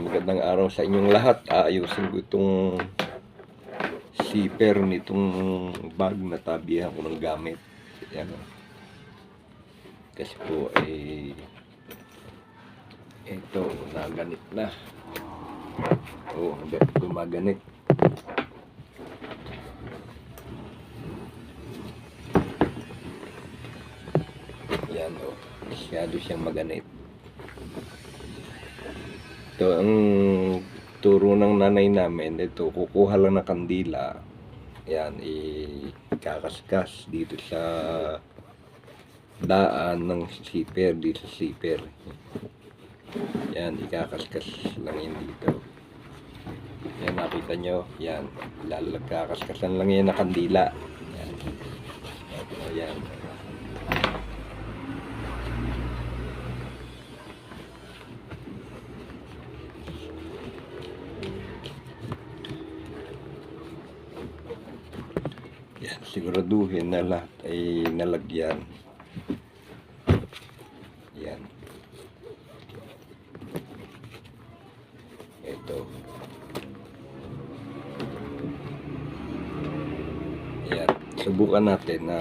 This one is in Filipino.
Magandang araw sa inyong lahat. Aayusin ko itong zipper nitong bag na tabihan ko ng gamit. Yan. Kasi po ay ito, naganit na. Gumaganit. Yan o, masyado siyang maganit. Ito ang turo ng nanay namin. Ito, kukuha lang ng kandila. Yan, ikakaskas dito sa daan ng zipper, dito sa zipper. Yan, ikakaskas lang yun dito. Yan, nakita nyo. Yan, kakasakasan lang yan na kandila. Yan. Yan. Yan, siguraduhin na lahat ay nalagyan. Yan. Ito. Yan. Subukan natin na